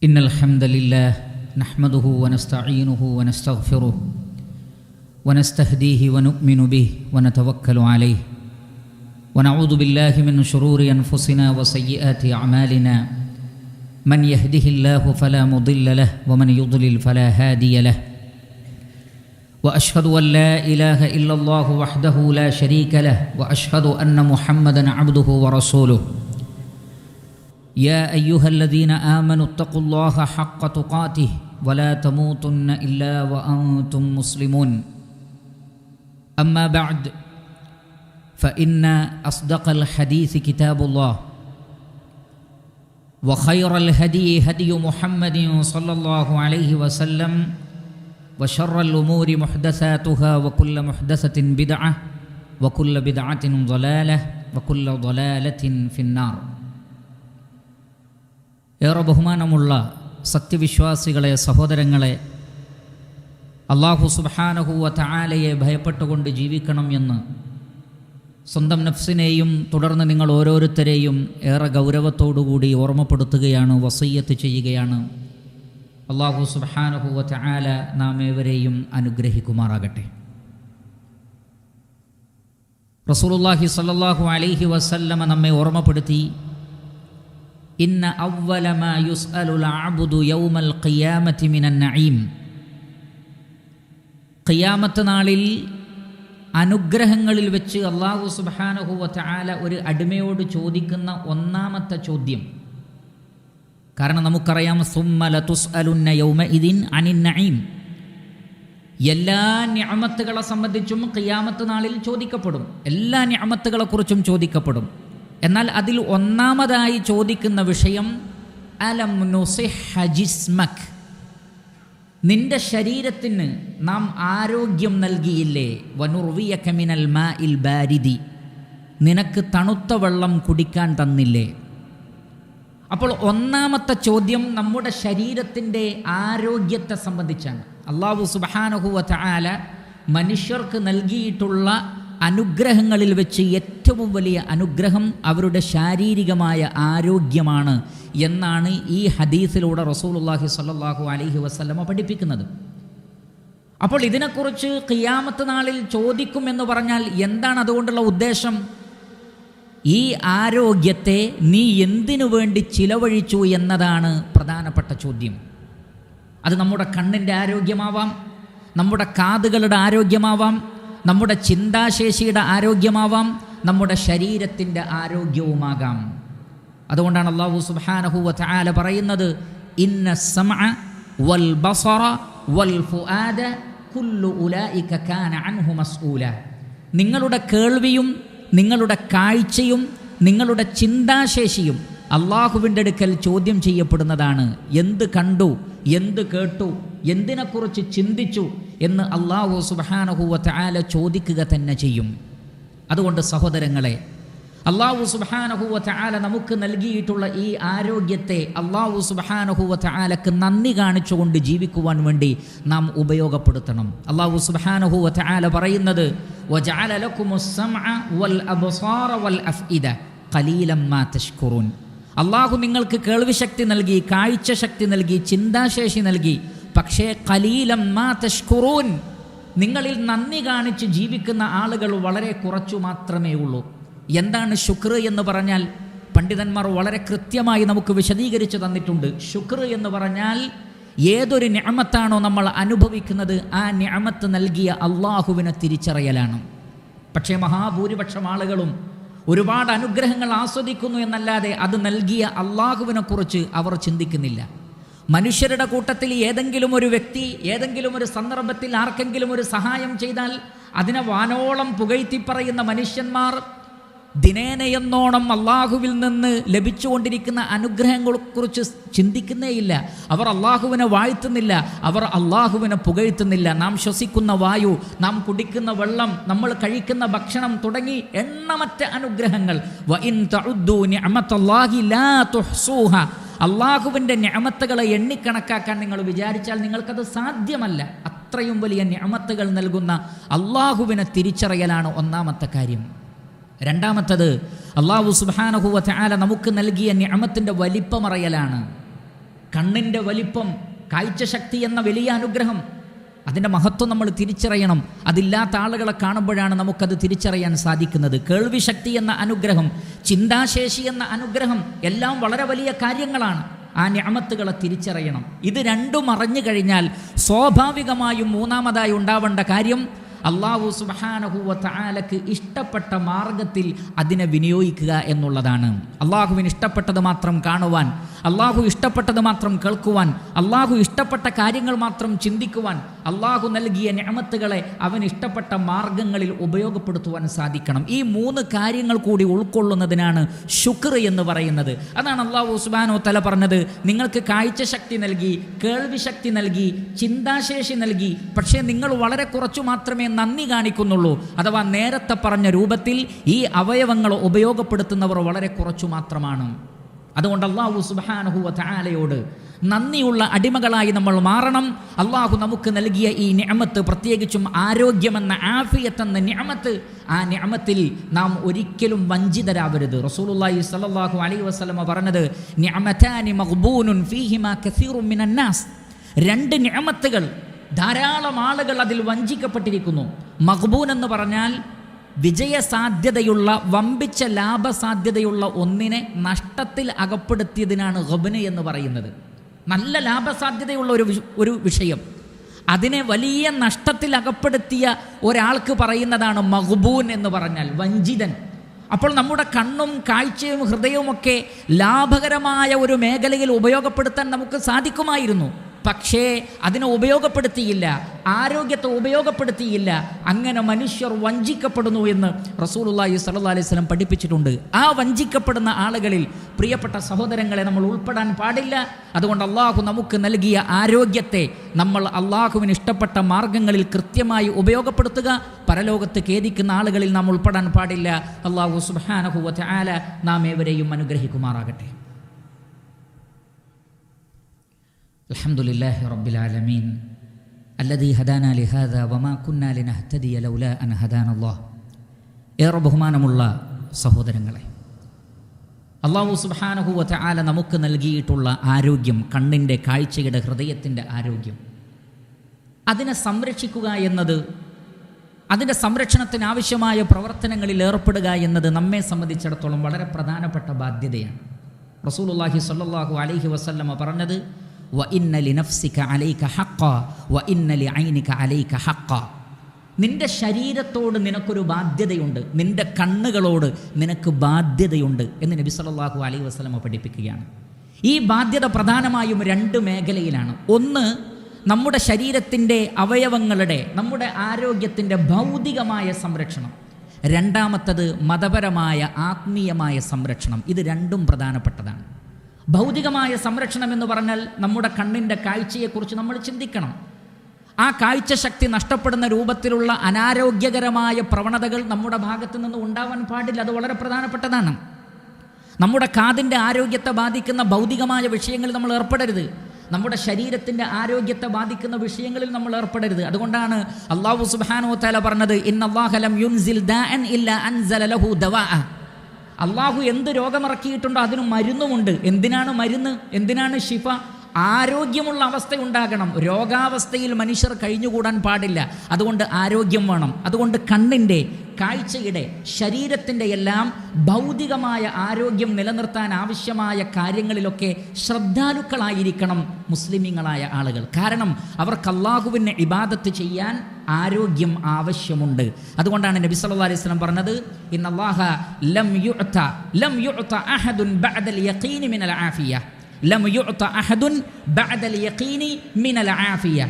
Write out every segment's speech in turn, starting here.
إن الحمد لله نحمده ونستعينه ونستغفره ونستهديه ونؤمن به ونتوكل عليه ونعوذ بالله من شرور أنفسنا وسيئات أعمالنا من يهده الله فلا مضل له ومن يضلل فلا هادي له وأشهد أن لا إله إلا الله وحده لا شريك له وأشهد أن محمدًا عبده ورسوله يا أيها الذين آمنوا اتقوا الله حق تقاته ولا تموتن إلا وأنتم مسلمون أما بعد فإن أصدق الحديث كتاب الله وخير الهدي هدي محمد صلى الله عليه وسلم وشر الأمور محدثاتها وكل محدثة بدعة وكل بدعة ضلالة وكل ضلالة في النار. ഏറെ ബഹുമാനമുള്ള സത്യവിശ്വാസികളെ, സഹോദരങ്ങളെ, അല്ലാഹു സുബ്ഹാനഹു വ തആലയെ ഭയപ്പെട്ടുകൊണ്ട് ജീവിക്കണം എന്ന് സ്വന്തം നഫ്സിനെയും തുടർന്ന് നിങ്ങൾ ഓരോരുത്തരെയും ഏറെ ഗൗരവത്തോടുകൂടി ഓർമ്മപ്പെടുത്തുകയാണ്, വസിയ്യത്ത് ചെയ്യുകയാണ്. അല്ലാഹു സുബ്ഹാനഹു വ തആല നാം ഏവരെയും അനുഗ്രഹിക്കുമാറാകട്ടെ. റസൂലുള്ളാഹി സ്വല്ലല്ലാഹു അലൈഹി വസല്ലമ നമ്മെ ഓർമ്മപ്പെടുത്തി, ഇന്ന അവ്വല മാ യുസ്അലുൽ അബ്ദു യൗമൽ ഖിയാമത്തി മിനൻ നഈം. ഖിയാമത്ത് നാളിൽ അനുഗ്രഹങ്ങളിൽ വെച്ച് അല്ലാഹു സുബ്ഹാനഹു വ തആല ഒരു അടിമയോട് ചോദിക്കുന്ന ഒന്നാമത്തെ ചോദ്യം, കാരണം നമുക്കറിയാം, സുമ്മ ലതുസ്അലുന്ന യൗമഇദിൻ അനിൻ നഈം, എല്ലാ നിഅമത്തുകളെ സംബന്ധിച്ചും ഖിയാമത്ത് നാളിൽ ചോദിക്കപ്പെടും, എല്ലാ നിഅമത്തുകളെക്കുറിച്ചും ചോദിക്കപ്പെടും. എന്നാൽ അതിൽ ഒന്നാമതായി ചോദിക്കുന്ന വിഷയം അലം നുസിഹ്ഹ ജിസ്മക്, നിന്റെ ശരീരത്തിന് നാം ആരോഗ്യം നൽകിയില്ലേ, വനുർവിയക മിനൽ മാഇൽ ബാരിദി, നിനക്ക് തണുത്ത വെള്ളം കുടിക്കാൻ തന്നില്ലേ. അപ്പോൾ ഒന്നാമത്തെ ചോദ്യം നമ്മുടെ ശരീരത്തിൻ്റെ ആരോഗ്യത്തെ സംബന്ധിച്ചാണ്. അല്ലാഹു സുബ്ഹാനഹു വ തആല മനുഷ്യർക്ക് നൽകിയിട്ടുള്ള അനുഗ്രഹങ്ങളിൽ വെച്ച് ഏറ്റവും വലിയ അനുഗ്രഹം അവരുടെ ശാരീരികമായ ആരോഗ്യമാണ് എന്നാണ് ഈ ഹദീസിലൂടെ റസൂലുള്ളാഹി സ്വല്ലല്ലാഹു അലൈഹി വസല്ലമ പഠിപ്പിക്കുന്നത്. അപ്പോൾ ഇതിനെക്കുറിച്ച് ഖിയാമത്ത് നാളിൽ ചോദിക്കും എന്ന് പറഞ്ഞാൽ എന്താണ് അതുകൊണ്ടുള്ള ഉദ്ദേശം? ഈ ആരോഗ്യത്തെ നീ എന്തിനു വേണ്ടി ചിലവഴിച്ചു എന്നതാണ് പ്രധാനപ്പെട്ട ചോദ്യം. അത് നമ്മുടെ കണ്ണിൻ്റെ ആരോഗ്യമാവാം, നമ്മുടെ കാതുകളുടെ ആരോഗ്യമാവാം, നമ്മുടെ ചിന്താശേഷിയുടെ ആരോഗ്യമാവാം, നമ്മുടെ ശരീരത്തിൻ്റെ ആരോഗ്യവുമാകാം. അതുകൊണ്ടാണ് അല്ലാഹു സുബ്ഹാനഹു വ തആല പറയുന്നത്, ഇന്ന സമഅ വൽ ബസറ വൽ ഫുആദ കുല്ലു ഉലൈക കാന അൻഹു മസ്ഊല. നിങ്ങളുടെ കേൾവിയും നിങ്ങളുടെ കാഴ്ചയും നിങ്ങളുടെ ചിന്താശേഷിയും അള്ളാഹുവിൻ്റെ അടുക്കൽ ചോദ്യം ചെയ്യപ്പെടുന്നതാണ്. എന്ത് കണ്ടു, എന്ത് കേട്ടു, എന്തിനെക്കുറിച്ച് ചിന്തിച്ചു എന്ന് അല്ലാഹു സുബ്ഹാനഹു വ തആല ചോദിക്കുക തന്നെ ചെയ്യും. അതുകൊണ്ട് സഹോദരങ്ങളെ, അല്ലാഹു സുബ്ഹാനഹു വ തആല നമുക്ക് നൽകിയിട്ടുള്ള ഈ ആരോഗ്യത്തെ അല്ലാഹു സുബ്ഹാനഹു വ തആലക്ക് നന്ദി കാണിച്ചുകൊണ്ട് ജീവിക്കുവാൻ വേണ്ടി നാം ഉപയോഗപ്പെടുത്തണം. അല്ലാഹു സുബ്ഹാനഹു വ തആല പറയുന്നത്, വജഅല ലക്കുമുസ് സമഅ വൽ അബ്സാറ വൽ അഫ്ഇദ ഖലീലം മാ തഷ്കുറൂൻ. അല്ലാഹു നിങ്ങൾക്ക് കേൾവിശക്തി നൽകി, കാഴ്ച ശക്തി നൽകി, ചിന്താശേഷി നൽകി, പക്ഷേ ഖലീലം മാ തഷ്കുറൂൻ, നിങ്ങളിൽ നന്ദി കാണിച്ച് ജീവിക്കുന്ന ആളുകൾ വളരെ കുറച്ചു മാത്രമേ ഉള്ളൂ. എന്താണ് ശുക്ർ എന്ന് പറഞ്ഞാൽ? പണ്ഡിതന്മാർ വളരെ കൃത്യമായി നമുക്ക് വിശദീകരിച്ച് തന്നിട്ടുണ്ട്. ശുക്ർ എന്ന് പറഞ്ഞാൽ ഏതൊരു നിഅമത്താണോ നമ്മൾ അനുഭവിക്കുന്നത്, ആ നിഅമത്ത് നൽകിയ അള്ളാഹുവിനെ തിരിച്ചറിയലാണ്. പക്ഷേ മഹാഭൂരിപക്ഷം ആളുകളും ഒരുപാട് അനുഗ്രഹങ്ങൾ ആസ്വദിക്കുന്നു എന്നല്ലാതെ അത് നൽകിയ അള്ളാഹുവിനെക്കുറിച്ച് അവർ ചിന്തിക്കുന്നില്ല. മനുഷ്യരുടെ കൂട്ടത്തിൽ ഏതെങ്കിലും ഒരു വ്യക്തി ഏതെങ്കിലും ഒരു സന്ദർഭത്തിൽ ആർക്കെങ്കിലും ഒരു സഹായം ചെയ്താൽ അതിനെ വാനോളം പുകഴ്ത്തി പറയുന്ന മനുഷ്യന്മാർ ദിനേനയെന്നോണം അള്ളാഹുവിൽ നിന്ന് ലഭിച്ചുകൊണ്ടിരിക്കുന്ന അനുഗ്രഹങ്ങളെക്കുറിച്ച് ചിന്തിക്കുന്നേയില്ല. അവർ അള്ളാഹുവിനെ വാഴ്ത്തുന്നില്ല, അവർ അള്ളാഹുവിനെ പുകഴ്ത്തുന്നില്ല. നാം ശ്വസിക്കുന്ന വായു, നാം കുടിക്കുന്ന വെള്ളം, നമ്മൾ കഴിക്കുന്ന ഭക്ഷണം തുടങ്ങി എണ്ണമറ്റ അനുഗ്രഹങ്ങൾ. വഇൻ തഉദ്ദൂ നിഅമത്തല്ലാഹി ലാ തുഹ്സൂഹ, അള്ളാഹുവിൻ്റെ നിഅമത്തുകളെ എണ്ണിക്കണക്കാക്കാൻ നിങ്ങൾ വിചാരിച്ചാൽ നിങ്ങൾക്കത് സാധ്യമല്ല. അത്രയും വലിയ നിഅമത്തുകൾ നൽകുന്ന അള്ളാഹുവിനെ തിരിച്ചറിയലാണ് ഒന്നാമത്തെ കാര്യം. രണ്ടാമത്തത്, അല്ലാഹു സുബ്ഹാനഹു വ തആല നമുക്ക് നൽകിയ നിഅമത്തിൻ്റെ വലിപ്പമറിയലാണ്. കണ്ണിൻ്റെ വലിപ്പം, കാഴ്ചശക്തി എന്ന വലിയ അനുഗ്രഹം, അതിൻ്റെ മഹത്വം നമ്മൾ തിരിച്ചറിയണം. അതില്ലാത്ത ആളുകളെ കാണുമ്പോഴാണ് നമുക്കത് തിരിച്ചറിയാൻ സാധിക്കുന്നത്. കേൾവിശക്തി എന്ന അനുഗ്രഹം, ചിന്താശേഷി എന്ന അനുഗ്രഹം എല്ലാം വളരെ വലിയ കാര്യങ്ങളാണ്. ആ നിഅമത്തുകളെ തിരിച്ചറിയണം. ഇത് രണ്ടും അറിഞ്ഞു കഴിഞ്ഞാൽ സ്വാഭാവികമായും മൂന്നാമതായി ഉണ്ടാവേണ്ട കാര്യം അല്ലാഹു സുബ്ഹാനഹു വ തആലക്ക് ഇഷ്ടപ്പെട്ട മാർഗത്തിൽ അതിനെ വിനിയോഗിക്കുക എന്നുള്ളതാണ്. അള്ളാഹുവിന് ഇഷ്ടപ്പെട്ടത് മാത്രം കാണുവാൻ, അള്ളാഹു ഇഷ്ടപ്പെട്ടത് മാത്രം കേൾക്കുവാൻ, അള്ളാഹു ഇഷ്ടപ്പെട്ട കാര്യങ്ങൾ മാത്രം ചിന്തിക്കുവാൻ, അള്ളാഹു നൽകിയ നിഅമത്തുകളെ അവന് ഇഷ്ടപ്പെട്ട മാർഗങ്ങളിൽ ഉപയോഗപ്പെടുത്തുവാൻ സാധിക്കണം. ഈ 3 കാര്യങ്ങൾ കൂടി ഉൾക്കൊള്ളുന്നതിനാണ് ശുക്ർ എന്ന് പറയുന്നത്. അതാണ് അള്ളാഹു സുബ്ഹാനഹു വ തആല പറഞ്ഞത്, നിങ്ങൾക്ക് കാഴ്ചശക്തി നൽകി, കേൾവിശക്തി നൽകി, ചിന്താശേഷി നൽകി, പക്ഷേ നിങ്ങൾ വളരെ കുറച്ചു മാത്രമേ നന്ദി കാണിക്കുന്നുള്ളൂ. അഥവാ നേരത്തെ പറഞ്ഞ രൂപത്തിൽ ഈ അവയവങ്ങൾ ഉപയോഗപ്പെടുത്തുന്നവർ വളരെ കുറച്ചു മാത്രമാണ്. അതുകൊണ്ട് അല്ലാഹു സുബ്ഹാനഹു വ തആലയോട് നന്ദിയുള്ള അടിമകളായി നമ്മൾ മാറണം. അള്ളാഹു നമുക്ക് നൽകിയ ഈ നിഅമത്ത്, പ്രത്യേകിച്ചും ആരോഗ്യമെന്ന ആഫിയത്ത് എന്ന നിഅമത്ത്, ആ നിഅമത്തിൽ നാം ഒരിക്കലും വഞ്ചിതരാവരുത്. റസൂലുള്ളാഹി സ്വല്ലല്ലാഹു അലൈഹി വസല്ലം പറഞ്ഞത്, നിഅമതാനി മഗ്ബൂനുൻ ഫീഹിമാ കസീറുൻ മിനന്നാസ്. 2 നിഅമത്തുകൾ ധാരാളം ആളുകൾ അതിൽ വഞ്ചിക്കപ്പെട്ടിരിക്കുന്നു. മഗ്ബൂൻ എന്ന് പറഞ്ഞാൽ വിജയസാധ്യതയുള്ള, വമ്പിച്ച ലാഭസാധ്യതയുള്ള ഒന്നിനെ നഷ്ടത്തിൽ അകപ്പെടുത്തിയതിനാണ് ഗബ്ന് എന്ന് പറയുന്നത്. നല്ല ലാഭസാധ്യതയുള്ള ഒരു വിഷയം, അതിനെ വലിയ നഷ്ടത്തിൽ അകപ്പെടുത്തിയ ഒരാൾക്ക് പറയുന്നതാണ് മഗ്ബൂൻ എന്ന് പറഞ്ഞാൽ വഞ്ചിതൻ. അപ്പോൾ നമ്മുടെ കണ്ണും കാഴ്ചയും ഹൃദയവുമൊക്കെ ലാഭകരമായ ഒരു മേഖലയിൽ ഉപയോഗപ്പെടുത്താൻ നമുക്ക് സാധിക്കുമായിരുന്നു. പക്ഷേ അതിനെ ഉപയോഗപ്പെടുത്തിയില്ല, ആരോഗ്യത്തെ ഉപയോഗപ്പെടുത്തിയില്ല. അങ്ങനെ മനുഷ്യർ വഞ്ചിക്കപ്പെടുന്നു എന്ന് റസൂലുള്ളാഹി സ്വല്ലല്ലാഹു അലൈഹി വസല്ലം പഠിപ്പിച്ചിട്ടുണ്ട്. ആ വഞ്ചിക്കപ്പെടുന്ന ആളുകളിൽ പ്രിയപ്പെട്ട സഹോദരങ്ങളെ നമ്മൾ ഉൾപ്പെടാൻ പാടില്ല. അതുകൊണ്ട് അള്ളാഹു നമുക്ക് നൽകിയ ആരോഗ്യത്തെ നമ്മൾ അള്ളാഹുവിന് ഇഷ്ടപ്പെട്ട മാർഗങ്ങളിൽ കൃത്യമായി ഉപയോഗപ്പെടുത്തുക. പരലോകത്ത് ഖേദിക്കുന്ന ആളുകളിൽ നാം ഉൾപ്പെടാൻ പാടില്ല. അള്ളാഹു സുബ്ഹാനഹു വ തആല നാം ഏവരെയും അനുഗ്രഹിക്കുമാറാകട്ടെ. അൽഹംദുലില്ലാഹി റബ്ബിൽ ആലമീൻ അല്ലദീ ഹദാനാ ലിഹാദാ വമാ കുന്നാ ലിനഹ്തദിയ ലൗലാ അൻ ഹദാനല്ലാഹ്. ഏറെ ബഹുമാനമുള്ള സഹോദരങ്ങളെ, അല്ലാഹു സുബ്ഹാനഹു വ തആല നമുക്ക് നൽകിയിട്ടുള്ള ആരോഗ്യം, കണ്ണിൻ്റെ, കാഴ്ചയുടെ, ഹൃദയത്തിൻ്റെ ആരോഗ്യം, അതിനെ സംരക്ഷിക്കുക എന്നത്, അതിൻ്റെ സംരക്ഷണത്തിന് ആവശ്യമായ പ്രവർത്തനങ്ങളിൽ ഏർപ്പെടുക എന്നത് നമ്മെ സംബന്ധിച്ചിടത്തോളം വളരെ പ്രധാനപ്പെട്ട ബാധ്യതയാണ്. റസൂലുള്ളാഹി സ്വല്ലല്ലാഹു അലൈഹി വസല്ലമ പറഞ്ഞത്, വ ഇന്ന ലിനഫ്സിക അലൈക ഹഖ്ഖ വ ഇന്ന ലിഐനിക അലൈക ഹഖ്ഖ. നിൻ്റെ ശരീരത്തോട് നിനക്കൊരു ബാധ്യതയുണ്ട്, നിൻ്റെ കണ്ണുകളോട് നിനക്ക് ബാധ്യതയുണ്ട് എന്ന് നബി സല്ലല്ലാഹു അലൈഹി വസല്ലമ പഠിപ്പിക്കുകയാണ്. ഈ ബാധ്യത പ്രധാനമായും 2 മേഖലയിലാണ്. ഒന്ന്, നമ്മുടെ ശരീരത്തിൻ്റെ അവയവങ്ങളുടെ, നമ്മുടെ ആരോഗ്യത്തിൻ്റെ ഭൗതികമായ സംരക്ഷണം. രണ്ടാമത്തത് മതപരമായ, ആത്മീയമായ സംരക്ഷണം. ഇത് 2ഉം പ്രധാനപ്പെട്ടതാണ്. ഭൗതികമായ സംരക്ഷണം എന്ന് പറഞ്ഞാൽ നമ്മുടെ കണ്ണിൻ്റെ കാഴ്ചയെക്കുറിച്ച് നമ്മൾ ചിന്തിക്കണം. ആ കാഴ്ചശക്തി നഷ്ടപ്പെടുന്ന രൂപത്തിലുള്ള അനാരോഗ്യകരമായ പ്രവണതകൾ നമ്മുടെ ഭാഗത്തു നിന്ന് ഉണ്ടാവാൻ പാടില്ല. അത് വളരെ പ്രധാനപ്പെട്ടതാണ്. നമ്മുടെ കാതിൻ്റെ ആരോഗ്യത്തെ ബാധിക്കുന്ന ഭൗതികമായ വിഷയങ്ങളിൽ നമ്മൾ ഏർപ്പെടരുത്. നമ്മുടെ ശരീരത്തിൻ്റെ ആരോഗ്യത്തെ ബാധിക്കുന്ന വിഷയങ്ങളിൽ നമ്മൾ ഏർപ്പെടരുത്. അതുകൊണ്ടാണ് അല്ലാഹു സുബ്ഹാനഹു വ തആല പറഞ്ഞത്, ഇന്നല്ലാഹ ലം യുൻസിൽ ദാഅൻ ഇല്ലാ അൻസല ലഹു ദവാഅ. അള്ളാഹു എന്ത് രോഗമിറക്കിയിട്ടുണ്ടോ അതിന് മരുന്നുമുണ്ട്. എന്തിനാണ് മരുന്ന്? എന്തിനാണ് ശിഫ? ആരോഗ്യമുള്ള അവസ്ഥ ഉണ്ടാകണം. രോഗാവസ്ഥയിൽ മനുഷ്യർ കഴിഞ്ഞുകൂടാൻ പാടില്ല. അതുകൊണ്ട് ആരോഗ്യം വേണം. അതുകൊണ്ട് കണ്ണിൻ്റെ, കാഴ്ചയുടെ, ശരീരത്തിൻ്റെ എല്ലാം ഭൗതികമായ ആരോഗ്യം നിലനിർത്താൻ ആവശ്യമായ കാര്യങ്ങളിലൊക്കെ ശ്രദ്ധാലുക്കളായിരിക്കണം മുസ്ലിമീങ്ങളായ ആളുകൾ. കാരണം അവർക്ക് അല്ലാഹുവിനെ ഇബാദത്ത് ചെയ്യാൻ ആരോഗ്യം ആവശ്യമുണ്ട്. അതുകൊണ്ടാണ് നബി സല്ലല്ലാഹു അലൈഹി വസല്ലം പറഞ്ഞത്, ഇന്നല്ലാഹ ലം യുഅത അഹദുൻ ബഅദൽ യഖീനി മിനൽ ആഫിയ. ലം യുഅത അഹദുൻ ബഅദൽ യഖീനി മിനൽ ആഫിയ.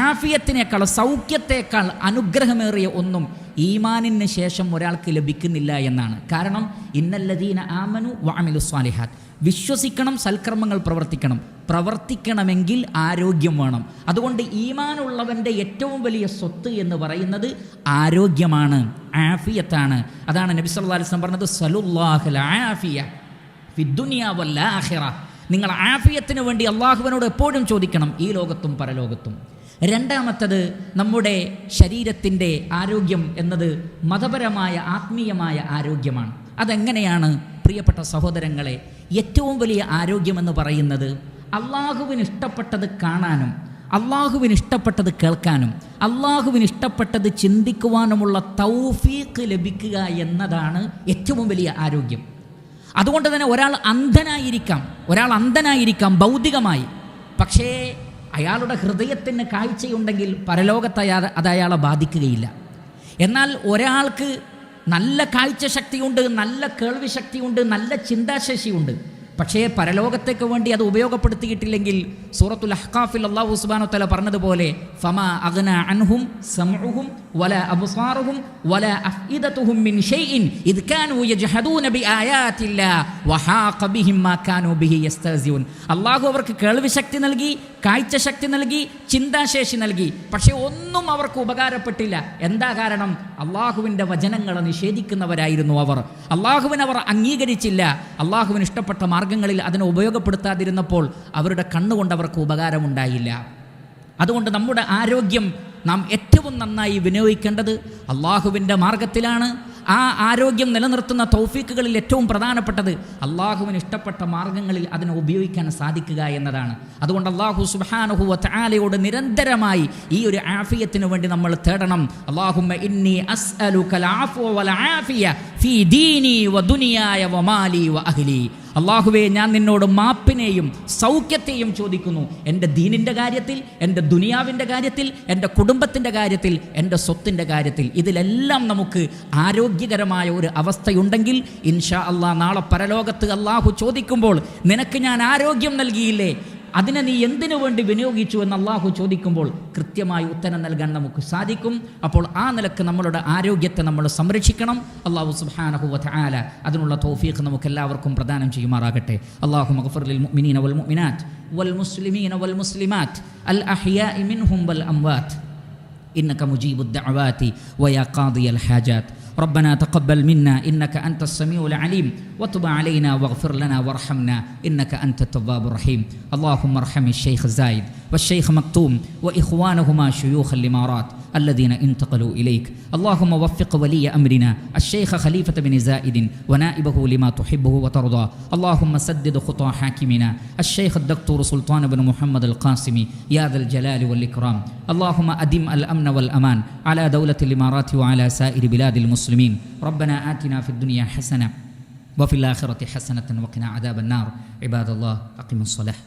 ആഫിയത്തിനേക്കാൾ, സൗഖ്യത്തേക്കാൾ അനുഗ്രഹമേറിയ ഒന്നും ഈമാനിന് ശേഷം ഒരാൾക്ക് ലഭിക്കുന്നില്ല എന്നാണ്. കാരണം ഇന്നല്ലദീന ആമനു വഅമിലുസ് സാലിഹാത്ത്, വിശ്വസിക്കണം, സൽക്കർമ്മങ്ങൾ പ്രവർത്തിക്കണമെങ്കിൽ ആരോഗ്യം വേണം. അതുകൊണ്ട് ഈമാനുള്ളവൻ്റെ ഏറ്റവും വലിയ സ്വത്ത് എന്ന് പറയുന്നത് ആരോഗ്യമാണ്, ആഫിയത്താണ്. അതാണ് നബി സല്ലല്ലാഹു അലൈഹി വസല്ലം പറഞ്ഞത്, സലുല്ലാഹുൽ ആഫിയ ഫിദ്ദുനിയ വൽ ആഖിറ. നിങ്ങൾ ആഫിയത്തിന് വേണ്ടി അള്ളാഹുവിനോട് എപ്പോഴും ചോദിക്കണം, ഈ ലോകത്തും പരലോകത്തും. രണ്ടാമത്തത്, നമ്മുടെ ശരീരത്തിൻ്റെ ആരോഗ്യം എന്നത് മതപരമായ, ആത്മീയമായ ആരോഗ്യമാണ്. അതെങ്ങനെയാണ് പ്രിയപ്പെട്ട സഹോദരങ്ങളെ? ഏറ്റവും വലിയ ആരോഗ്യമെന്ന് പറയുന്നത് അള്ളാഹുവിന് ഇഷ്ടപ്പെട്ടത് കാണാനും അള്ളാഹുവിന് ഇഷ്ടപ്പെട്ടത് കേൾക്കാനും അള്ളാഹുവിന് ഇഷ്ടപ്പെട്ടത് ചിന്തിക്കുവാനുമുള്ള തൗഫീഖ് ലഭിക്കുക എന്നതാണ് ഏറ്റവും വലിയ ആരോഗ്യം. അതുകൊണ്ട് തന്നെ ഒരാൾ അന്ധനായിരിക്കാം ഭൗതികമായി, പക്ഷേ അയാളുടെ ഹൃദയത്തിന് കാഴ്ചയുണ്ടെങ്കിൽ പരലോകത്ത് അത് അയാളെ ബാധിക്കുകയില്ല. എന്നാൽ ഒരാൾക്ക് നല്ല കാഴ്ച ശക്തിയുണ്ട്, നല്ല കേൾവി ശക്തിയുണ്ട്, നല്ല ചിന്താശേഷിയുണ്ട്, പക്ഷേ പരലോകത്തേക്ക് വേണ്ടി അത് ഉപയോഗപ്പെടുത്തിയിട്ടില്ലെങ്കിൽ സൂറത്തുൽ അഹ്ഖാഫിൽ അല്ലാഹു സുബ്ഹാനഹു വ തആല പറഞ്ഞതുപോലെ ഫമാ അഗ്നാ അൻഹും സമഉഹും വലാ അബ്സാറുഹും വലാ അഫ്ഇദതുഹും മിൻ ഷൈഇൻ ഇദ് കാനൂ യജ്ഹദൂന ബിആയാതില്ലാഹി വഹാഖ ബിഹിം മാ കാനൂ ബിഹി യസ്തഹ്സിഊൻ. അല്ലാഹു അവർക്ക് കേൾവി ശക്തി നൽകി, കാഴ്ച ശക്തി നൽകി, ചിന്താശേഷി നൽകി, പക്ഷേ ഒന്നും അവർക്ക് ഉപകാരപ്പെട്ടില്ല. എന്താ കാരണം? അള്ളാഹുവിൻ്റെ വചനങ്ങളെ നിഷേധിക്കുന്നവരായിരുന്നു അവർ. അള്ളാഹുവിനെ അവർ അംഗീകരിച്ചില്ല. അള്ളാഹുവിന് ഇഷ്ടപ്പെട്ട മാർഗങ്ങളിൽ അതിനെ ഉപയോഗപ്പെടുത്താതിരുന്നപ്പോൾ അവരുടെ കണ്ണുകൊണ്ട് അവർക്ക് ഉപകാരമുണ്ടായില്ല. അതുകൊണ്ട് നമ്മുടെ ആരോഗ്യം നാം ഏറ്റവും നന്നായി വിനിയോഗിക്കേണ്ടത് അള്ളാഹുവിൻ്റെ മാർഗത്തിലാണ്. ആ ആരോഗ്യം നിലനിർത്തുന്ന തൗഫീക്കുകളിൽ ഏറ്റവും പ്രധാനപ്പെട്ടത് അള്ളാഹുവിന് ഇഷ്ടപ്പെട്ട മാർഗങ്ങളിൽ അതിനെ ഉപയോഗിക്കാൻ സാധിക്കുക എന്നതാണ്. അതുകൊണ്ട് അള്ളാഹു സുബ്ഹാനഹു വ തആലയോട് നിരന്തരമായി ഈ ഒരു ആഫിയത്തിന് വേണ്ടി നമ്മൾ തേടണം. അല്ലാഹുമ്മ ഇന്നി അസ്അലുകൽ അഫ്വ വൽ ആഫിയ ഫീ ദീനി വ ദുനിയായ വ മാലി വ അഹ്ലി. അള്ളാഹുവേ, ഞാൻ നിന്നോട് മാപ്പിനെയും സൗഖ്യത്തെയും ചോദിക്കുന്നു. എൻ്റെ ദീനിൻ്റെ കാര്യത്തിൽ, എൻ്റെ ദുനിയാവിൻ്റെ കാര്യത്തിൽ, എൻ്റെ കുടുംബത്തിൻ്റെ കാര്യത്തിൽ, എൻ്റെ സ്വത്തിൻ്റെ കാര്യത്തിൽ. ഇതിലെല്ലാം നമുക്ക് ആരോഗ്യകരമായ ഒരു അവസ്ഥയുണ്ടെങ്കിൽ ഇൻഷാ അള്ളാഹ് നാളെ പരലോകത്ത് അള്ളാഹു ചോദിക്കുമ്പോൾ നിനക്ക് ഞാൻ ആരോഗ്യം നൽകിയില്ലേ, അതിനെ നീ എന്തിനു വേണ്ടി വിനിയോഗിച്ചു എന്ന് അള്ളാഹു ചോദിക്കുമ്പോൾ കൃത്യമായി ഉത്തരം നൽകാൻ നമുക്ക് സാധിക്കും. അപ്പോൾ ആ നിലക്ക് നമ്മളുടെ ആരോഗ്യത്തെ നമ്മൾ സംരക്ഷിക്കണം. അള്ളാഹു സുബ്ഹാനഹു വ തആല അതിനുള്ള തൗഫീഖ് നമുക്ക് എല്ലാവർക്കും പ്രദാനം ചെയ്യുമാറാകട്ടെ. അല്ലാഹുമ്മ ഗ്ഫിർ ലിൽ മുഅ്മിനീന വൽ മുഅ്മിനാത്ത് വൽ മുസ്ലിമീന വൽ മുസ്ലിമാത്ത് അൽ അഹ്യാഇ മിൻഹും വൽ അംവാത്ത് ഇന്നക മുജീബുദ് ദഅവാതി വയാ ഖാദിയൽ ഹാജാത്ത്. ربنا تقبل منا إنك أنت السميع العليم وتب علينا واغفر لنا وارحمنا إنك أنت التواب الرحيم. اللهم ارحم الشيخ زايد والشيخ مكتوم وإخوانهما شيوخ الإمارات الذين انتقلوا إليك. اللهم وفق ولي أمرنا الشيخ خليفة بن زايد ونائبه لما تحبه وترضى. اللهم سدد خطى حاكمنا الشيخ الدكتور سلطان بن محمد القاسمي يا ذا الجلال والإكرام. اللهم أدم الأمن والأمان على دولة الإمارات وعلى سائر بلاد المسلمين. ربنا آتنا في الدنيا حسنة وفي الآخرة حسنة وقنا عذاب النار. عباد الله أقيموا الصلاة.